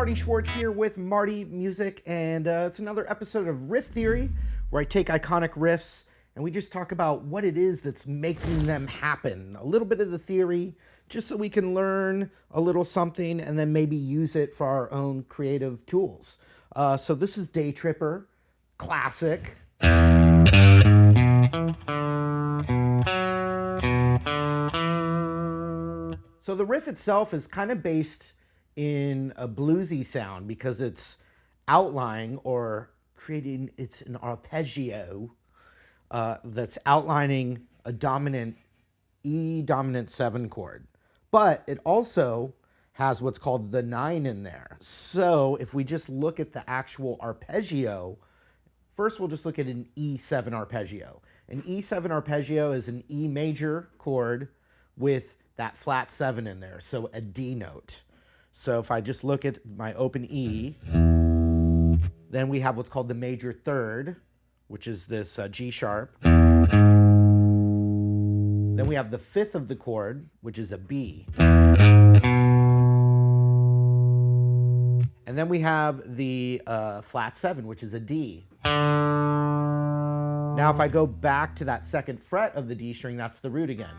Marty Schwartz here with Marty Music, and it's another episode of Riff Theory, where I take iconic riffs and we just talk about what it is that's making them happen. A little bit of the theory, just so we can learn a little something and then maybe use it for our own creative tools. So this is Day Tripper, classic. So the riff itself is kind of based in a bluesy sound because it's outlining or creating, it's an arpeggio that's outlining a dominant E dominant 7 chord. But it also has what's called the 9 in there. So if we just look at the actual arpeggio, first we'll just look at an E7 arpeggio. An E7 arpeggio is an E major chord with that flat 7 in there, so a D note. So if I just look at my open E, then we have what's called the major third, which is this G sharp. Then we have the 5th of the chord, which is a B. And then we have the flat 7, which is a D. Now if I go back to that 2nd fret of the D string, that's the root again.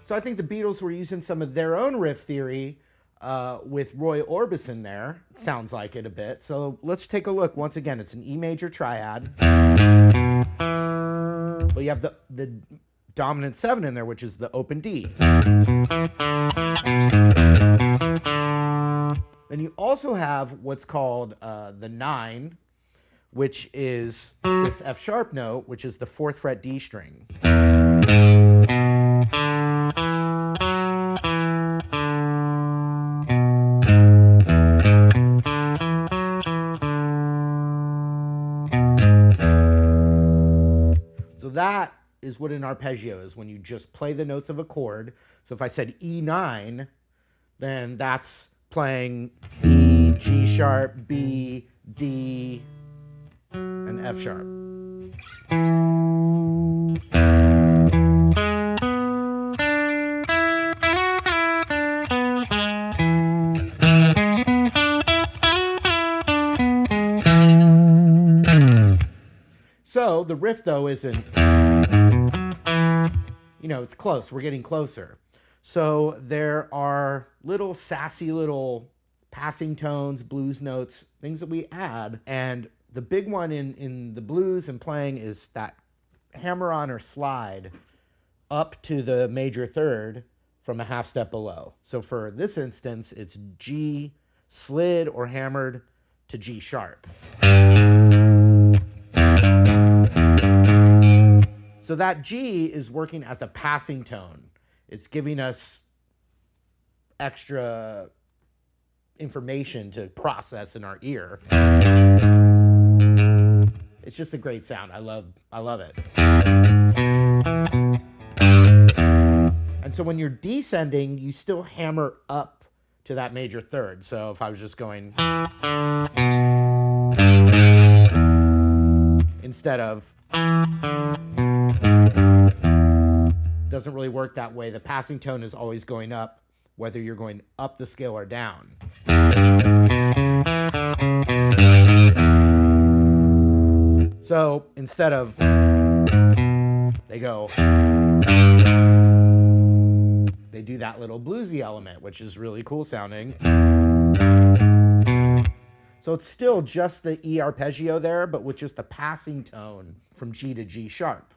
So I think the Beatles were using some of their own riff theory with Roy Orbison there. Sounds like it a bit. So let's take a look. Once again, it's an E major triad. But you have the dominant 7 in there, which is the open D. Then you also have what's called the 9, which is this F sharp note, which is the 4th fret D string. So that is what an arpeggio is, when you just play the notes of a chord. So if I said E9, then that's playing E, G sharp, B, D, and F sharp. So the riff, though, isn't, it's close. We're getting closer. So there are little sassy little passing tones, blues notes, things that we add. And the big one in the blues and playing is that hammer on or slide up to the major third from a half step below. So for this instance, it's G slid or hammered to G sharp. So that G is working as a passing tone. It's giving us extra information to process in our ear. It's just a great sound. I love it. And so when you're descending, you still hammer up to that major third. So if I was just going instead of, doesn't really work that way. The passing tone is always going up, whether you're going up the scale or down. So instead of, they do that little bluesy element, which is really cool sounding. So it's still just the E arpeggio there, but with just a passing tone from G to G sharp.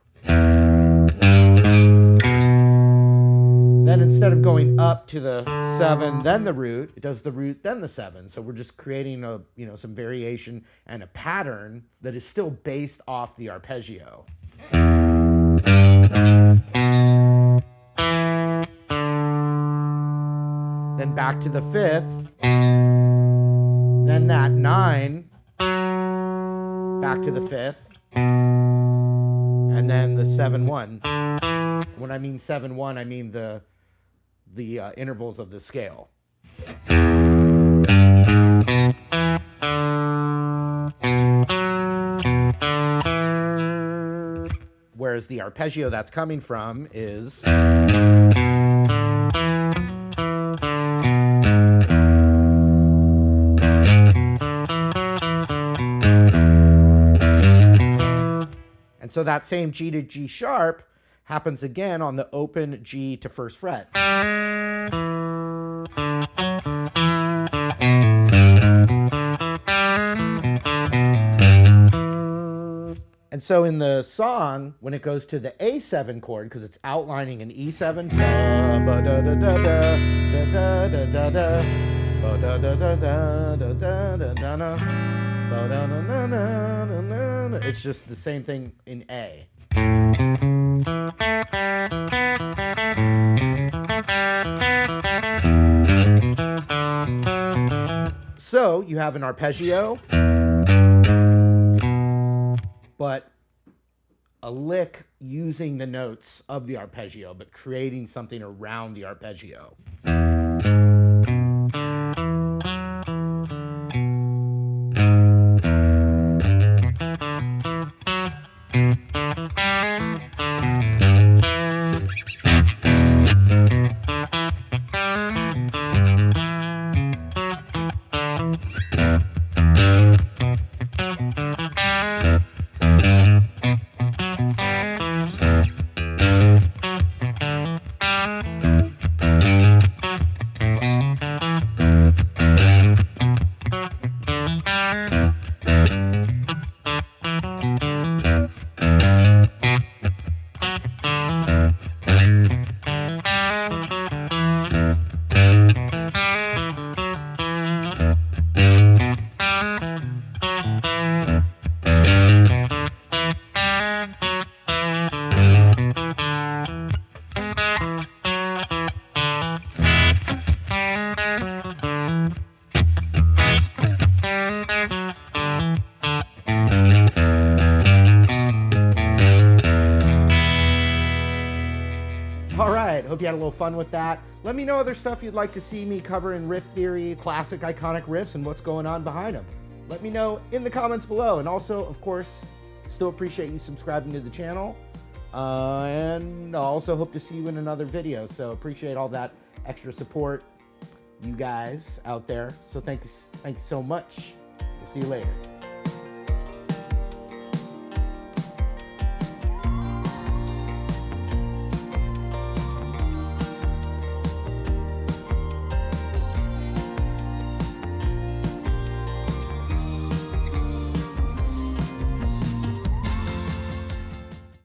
Then instead of going up to the 7, then the root, it does the root, then the 7. So we're just creating some variation and a pattern that is still based off the arpeggio. Then back to the 5th, then that 9, back to the 5th, and then the 7-1. When I mean 7-1, I mean the intervals of the scale. whereas the arpeggio that's coming from is... And so that same G to G sharp happens again on the open G to first fret. And so in the song, when it goes to the A7 chord, because it's outlining an E7, it's just the same thing in A. So you have an arpeggio, but a lick using the notes of the arpeggio, but creating something around the arpeggio. Hope you had a little fun with that. Let me know other stuff you'd like to see me cover in riff theory, classic iconic riffs, and what's going on behind them. Let me know in the comments below. And also, of course, still appreciate you subscribing to the channel. And I also hope to see you in another video. So appreciate all that extra support, you guys out there. So thank you so much. We'll see you later.